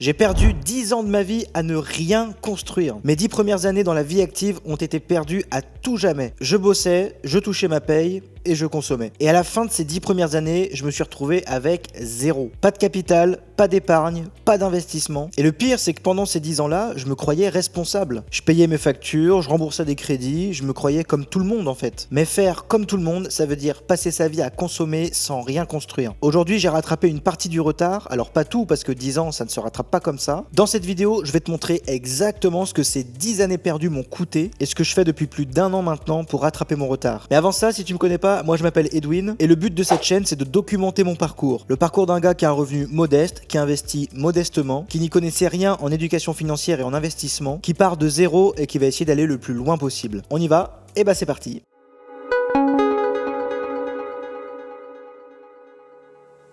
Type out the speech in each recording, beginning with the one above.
J'ai perdu 10 ans de ma vie à ne rien construire. Mes 10 premières années dans la vie active ont été perdues à tout jamais. Je bossais, je touchais ma paye et je consommais. Et à la fin de ces 10 premières années, je me suis retrouvé avec zéro. Pas de capital, pas d'épargne, pas d'investissement. Et le pire, c'est que pendant ces 10 ans-là, je me croyais responsable. Je payais mes factures, je remboursais des crédits, je me croyais comme tout le monde en fait. Mais faire comme tout le monde, ça veut dire passer sa vie à consommer sans rien construire. Aujourd'hui, j'ai rattrapé une partie du retard. Alors pas tout, parce que 10 ans, ça ne se rattrape pas comme ça. Dans cette vidéo, je vais te montrer exactement ce que ces 10 années perdues m'ont coûté et ce que je fais depuis plus d'1 an maintenant pour rattraper mon retard. Mais avant ça, si tu me connais pas, moi je m'appelle Edwin et le but de cette chaîne, c'est de documenter mon parcours. Le parcours d'un gars qui a un revenu modeste, qui investit modestement, qui n'y connaissait rien en éducation financière et en investissement, qui part de zéro et qui va essayer d'aller le plus loin possible. On y va? Et bah c'est parti.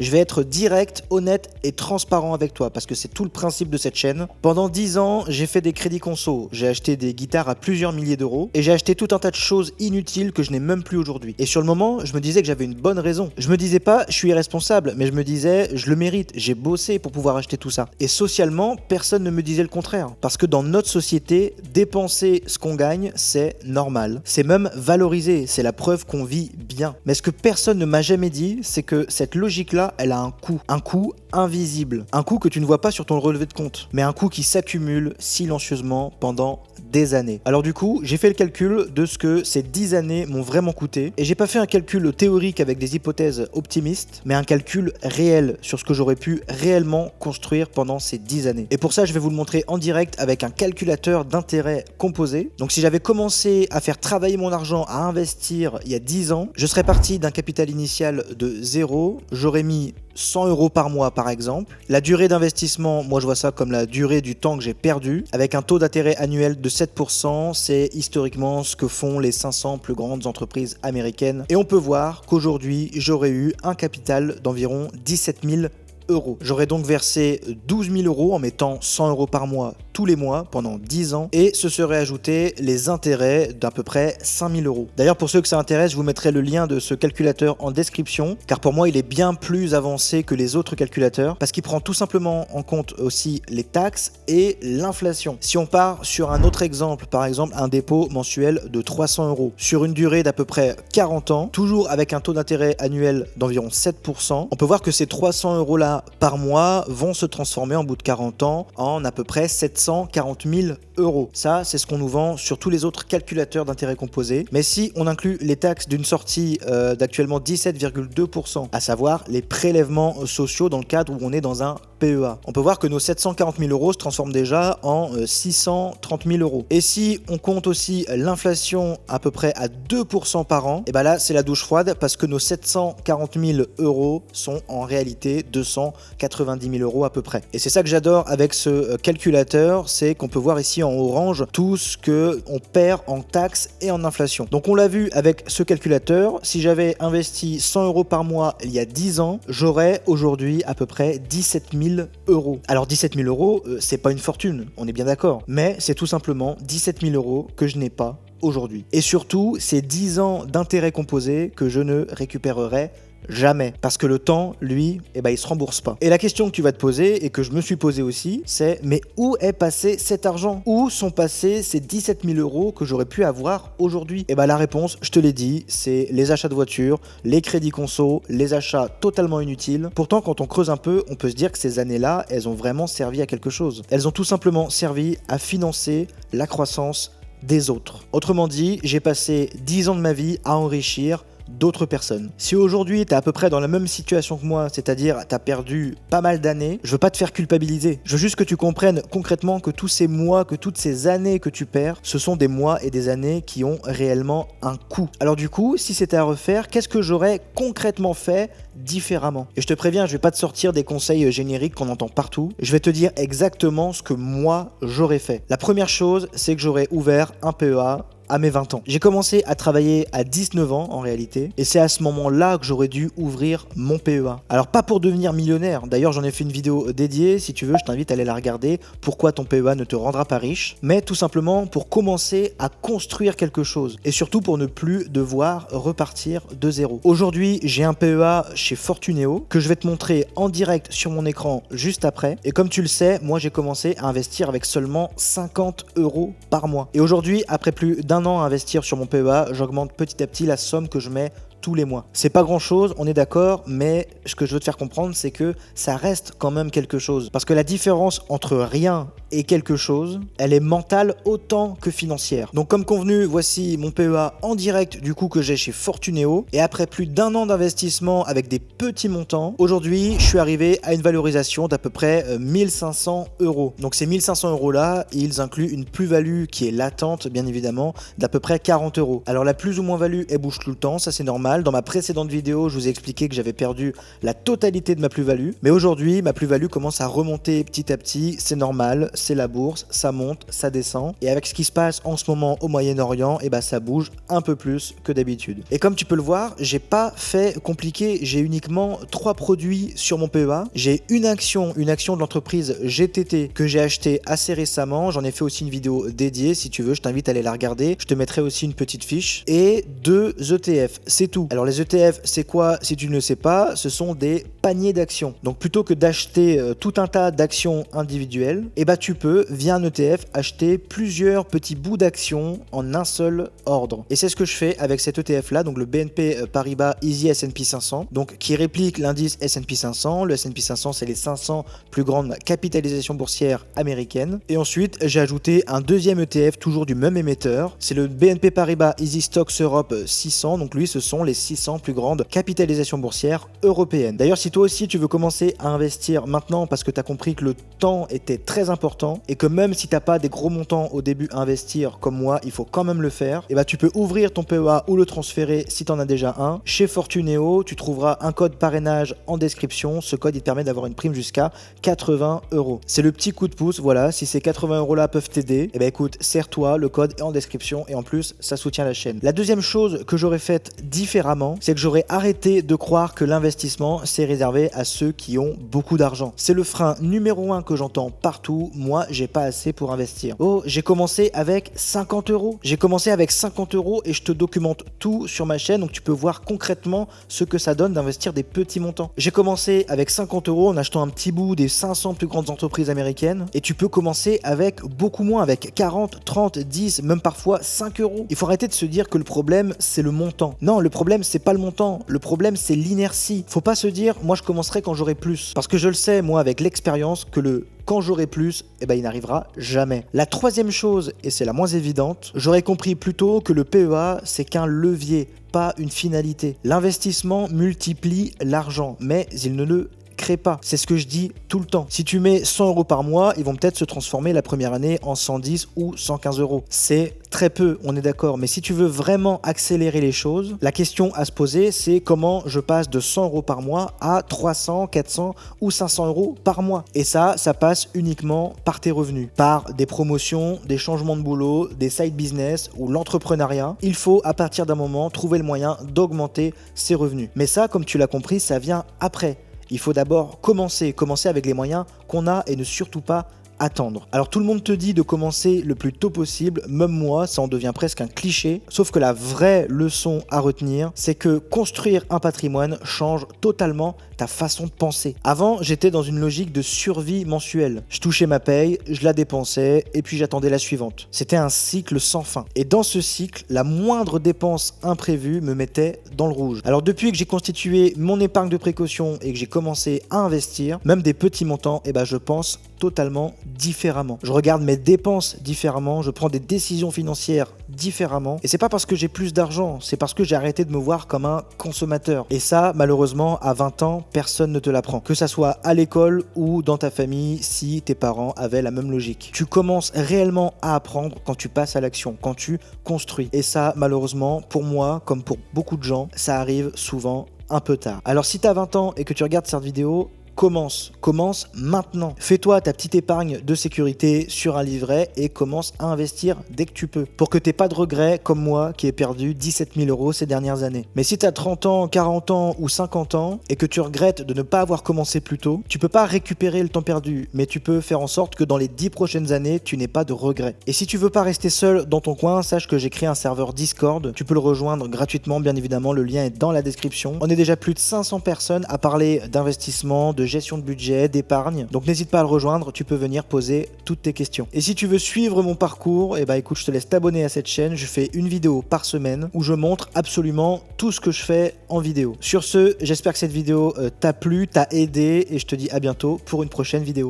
Je vais être direct, honnête et transparent avec toi parce que c'est tout le principe de cette chaîne. Pendant 10 ans, j'ai fait des crédits conso, j'ai acheté des guitares à plusieurs milliers d'euros et j'ai acheté tout un tas de choses inutiles que je n'ai même plus aujourd'hui. Et sur le moment, je me disais que j'avais une bonne raison. Je me disais pas je suis irresponsable, mais je me disais je le mérite, j'ai bossé pour pouvoir acheter tout ça. Et socialement, personne ne me disait le contraire parce que dans notre société, dépenser ce qu'on gagne, c'est normal. C'est même valorisé, c'est la preuve qu'on vit bien. Mais ce que personne ne m'a jamais dit, c'est que cette logique-là, elle a un coût invisible, un coût que tu ne vois pas sur ton relevé de compte, mais un coût qui s'accumule silencieusement pendant des années. Alors du coup, j'ai fait le calcul de ce que ces 10 années m'ont vraiment coûté, et j'ai pas fait un calcul théorique avec des hypothèses optimistes, mais un calcul réel sur ce que j'aurais pu réellement construire pendant ces 10 années. Et pour ça, je vais vous le montrer en direct avec un calculateur d'intérêt composé. Donc si j'avais commencé à faire travailler mon argent, à investir il y a 10 ans, je serais parti d'un capital initial de 0, j'aurais mis 100 € par mois par exemple. La durée d'investissement, moi je vois ça comme la durée du temps que j'ai perdu, avec un taux d'intérêt annuel de 7%, c'est historiquement ce que font les 500 plus grandes entreprises américaines. Et on peut voir qu'aujourd'hui, j'aurais eu un capital d'environ 17 000 €. J'aurais donc versé 12 000 € en mettant 100 € par mois tous les mois pendant 10 ans et se seraient ajoutés les intérêts d'à peu près 5 000 €. D'ailleurs, pour ceux que ça intéresse, je vous mettrai le lien de ce calculateur en description car pour moi, il est bien plus avancé que les autres calculateurs parce qu'il prend tout simplement en compte aussi les taxes et l'inflation. Si on part sur un autre exemple, par exemple un dépôt mensuel de 300 € sur une durée d'à peu près 40 ans, toujours avec un taux d'intérêt annuel d'environ 7%, on peut voir que ces 300 € là par mois vont se transformer en bout de 40 ans en à peu près 740 000 €. Ça, c'est ce qu'on nous vend sur tous les autres calculateurs d'intérêt composé. Mais si on inclut les taxes d'une sortie d'actuellement 17,2%, à savoir les prélèvements sociaux dans le cadre où on est dans un PEA, on peut voir que nos 740 000 € se transforment déjà en 630 000 €. Et si on compte aussi l'inflation à peu près à 2% par an, et ben là, c'est la douche froide parce que nos 740 000 € sont en réalité 290 000 € à peu près. Et c'est ça que j'adore avec ce calculateur, c'est qu'on peut voir ici en orange tout ce qu'on perd en taxes et en inflation. Donc on l'a vu avec ce calculateur, si j'avais investi 100 € par mois il y a 10 ans, j'aurais aujourd'hui à peu près 17 000 €. Alors 17 000 €, c'est pas une fortune, on est bien d'accord, mais c'est tout simplement 17 000 € que je n'ai pas aujourd'hui. Et surtout, c'est 10 ans d'intérêt composé que je ne récupérerai jamais. Parce que le temps, lui, il se rembourse pas. Et la question que tu vas te poser, et que je me suis posée aussi, c'est mais où est passé cet argent? Où sont passés ces 17 000 € que j'aurais pu avoir aujourd'hui? Et la réponse, je te l'ai dit, c'est les achats de voitures, les crédits conso, les achats totalement inutiles. Pourtant, quand on creuse un peu, on peut se dire que ces années-là, elles ont vraiment servi à quelque chose. Elles ont tout simplement servi à financer la croissance des autres. Autrement dit, j'ai passé 10 ans de ma vie à enrichir d'autres personnes. Si aujourd'hui tu es à peu près dans la même situation que moi, c'est-à-dire tu as perdu pas mal d'années, je veux pas te faire culpabiliser. Je veux juste que tu comprennes concrètement que tous ces mois, que toutes ces années que tu perds, ce sont des mois et des années qui ont réellement un coût. Alors du coup, si c'était à refaire, qu'est-ce que j'aurais concrètement fait différemment? Et je te préviens, je vais pas te sortir des conseils génériques qu'on entend partout. Je vais te dire exactement ce que moi j'aurais fait. La première chose, c'est que j'aurais ouvert un PEA à mes 20 ans. J'ai commencé à travailler à 19 ans en réalité, et c'est à ce moment-là que j'aurais dû ouvrir mon PEA. Alors pas pour devenir millionnaire, d'ailleurs j'en ai fait une vidéo dédiée, si tu veux je t'invite à aller la regarder, pourquoi ton PEA ne te rendra pas riche, mais tout simplement pour commencer à construire quelque chose, et surtout pour ne plus devoir repartir de zéro. Aujourd'hui j'ai un PEA chez Fortuneo, que je vais te montrer en direct sur mon écran juste après, et comme tu le sais, moi j'ai commencé à investir avec seulement 50 € par mois. Et aujourd'hui, après plus d'un an à investir sur mon PEA, j'augmente petit à petit la somme que je mets tous les mois. C'est pas grand chose, on est d'accord, mais ce que je veux te faire comprendre, c'est que ça reste quand même quelque chose. Parce que la différence entre rien et quelque chose, elle est mentale autant que financière. Donc comme convenu, voici mon PEA en direct du coup que j'ai chez Fortuneo. Et après plus d'un an d'investissement avec des petits montants, aujourd'hui je suis arrivé à une valorisation d'à peu près 1500 €. Donc ces 1500 € là, ils incluent une plus-value qui est latente bien évidemment d'à peu près 40 €. Alors la plus ou moins value elle bouge tout le temps, ça c'est normal. Dans ma précédente vidéo, je vous ai expliqué que j'avais perdu la totalité de ma plus-value. Mais aujourd'hui, ma plus-value commence à remonter petit à petit. C'est normal, c'est la bourse, ça monte, ça descend. Et avec ce qui se passe en ce moment au Moyen-Orient, et bah ça bouge un peu plus que d'habitude. Et comme tu peux le voir, j'ai pas fait compliqué. J'ai uniquement 3 produits sur mon PEA. J'ai une action de l'entreprise GTT que j'ai acheté assez récemment. J'en ai fait aussi une vidéo dédiée. Si tu veux, je t'invite à aller la regarder. Je te mettrai aussi une petite fiche. Et 2 ETF. C'est tout. Alors les ETF, c'est quoi? Si tu ne le sais pas, ce sont des paniers d'actions. Donc plutôt que d'acheter tout un tas d'actions individuelles, et bah tu peux via un ETF acheter plusieurs petits bouts d'actions en un seul ordre. Et c'est ce que je fais avec cet ETF là, donc le BNP Paribas Easy S&P 500, donc qui réplique l'indice S&P 500. Le S&P 500, c'est les 500 plus grandes capitalisations boursières américaines. Et ensuite, j'ai ajouté un deuxième ETF toujours du même émetteur. C'est le BNP Paribas Easy Stocks Europe 600. Donc lui, ce sont les 600 plus grandes capitalisations boursières européennes. D'ailleurs, si toi aussi tu veux commencer à investir maintenant parce que tu as compris que le temps était très important et que même si tu n'as pas des gros montants au début à investir comme moi, il faut quand même le faire, et bah tu peux ouvrir ton PEA ou le transférer si tu en as déjà un. Chez Fortuneo, tu trouveras un code parrainage en description. Ce code, il te permet d'avoir une prime jusqu'à 80 €. C'est le petit coup de pouce, voilà, si ces 80 € là peuvent t'aider, et bah écoute, sers-toi, le code est en description et en plus, ça soutient la chaîne. La deuxième chose que j'aurais faite différemment, c'est que j'aurais arrêté de croire que l'investissement c'est réservé à ceux qui ont beaucoup d'argent. C'est le frein numéro 1 que j'entends partout. Moi, j'ai pas assez pour investir. Oh, j'ai commencé avec 50 €. J'ai commencé avec 50 € et je te documente tout sur ma chaîne, donc tu peux voir concrètement ce que ça donne d'investir des petits montants. J'ai commencé avec 50 € en achetant un petit bout des 500 plus grandes entreprises américaines, et tu peux commencer avec beaucoup moins, avec 40, 30, 10, même parfois 5 €. Il faut arrêter de se dire que le problème c'est le montant. Non, le problème c'est pas le montant, le problème c'est l'inertie. Faut pas se dire moi je commencerai quand j'aurai plus, parce que je le sais moi avec l'expérience que le quand j'aurai plus, eh ben il n'arrivera jamais. La troisième chose, et c'est la moins évidente, j'aurais compris plus tôt que le PEA c'est qu'un levier, pas une finalité. L'investissement multiplie l'argent, mais il ne le crée pas. C'est ce que je dis tout le temps. Si tu mets 100 € par mois, ils vont peut-être se transformer la première année en 110 ou 115 €. C'est très peu, on est d'accord. Mais si tu veux vraiment accélérer les choses, la question à se poser, c'est comment je passe de 100 € par mois à 300, 400 ou 500 € par mois. Et ça passe uniquement par tes revenus, par des promotions, des changements de boulot, des side business ou l'entrepreneuriat. Il faut à partir d'un moment trouver le moyen d'augmenter ses revenus. Mais ça, comme tu l'as compris, ça vient après. Il faut d'abord commencer avec les moyens qu'on a et ne surtout pas attendre. Alors tout le monde te dit de commencer le plus tôt possible, même moi, ça en devient presque un cliché, sauf que la vraie leçon à retenir, c'est que construire un patrimoine change totalement ta façon de penser. Avant, j'étais dans une logique de survie mensuelle. Je touchais ma paye, je la dépensais et puis j'attendais la suivante. C'était un cycle sans fin. Et dans ce cycle, la moindre dépense imprévue me mettait dans le rouge. Alors depuis que j'ai constitué mon épargne de précaution et que j'ai commencé à investir, même des petits montants, eh ben je pense totalement différemment. Je regarde mes dépenses différemment, je prends des décisions financières différemment. Et c'est pas parce que j'ai plus d'argent, c'est parce que j'ai arrêté de me voir comme un consommateur. Et ça, malheureusement, à 20 ans, personne ne te l'apprend. Que ça soit à l'école ou dans ta famille, si tes parents avaient la même logique. Tu commences réellement à apprendre quand tu passes à l'action, quand tu construis. Et ça, malheureusement, pour moi, comme pour beaucoup de gens, ça arrive souvent un peu tard. Alors si tu as 20 ans et que tu regardes cette vidéo, commence maintenant. Fais-toi ta petite épargne de sécurité sur un livret et commence à investir dès que tu peux. Pour que tu n'aies pas de regrets comme moi qui ai perdu 17 000 € ces dernières années. Mais si tu as 30 ans, 40 ans ou 50 ans et que tu regrettes de ne pas avoir commencé plus tôt, tu peux pas récupérer le temps perdu, mais tu peux faire en sorte que dans les 10 prochaines années, tu n'aies pas de regrets. Et si tu veux pas rester seul dans ton coin, sache que j'ai créé un serveur Discord. Tu peux le rejoindre gratuitement, bien évidemment, le lien est dans la description. On est déjà plus de 500 personnes à parler d'investissement, de gestion de budget, d'épargne. Donc n'hésite pas à le rejoindre, tu peux venir poser toutes tes questions. Et si tu veux suivre mon parcours, écoute, je te laisse t'abonner à cette chaîne. Je fais une vidéo par semaine où je montre absolument tout ce que je fais en vidéo. Sur ce, j'espère que cette vidéo t'a plu, t'a aidé et je te dis à bientôt pour une prochaine vidéo.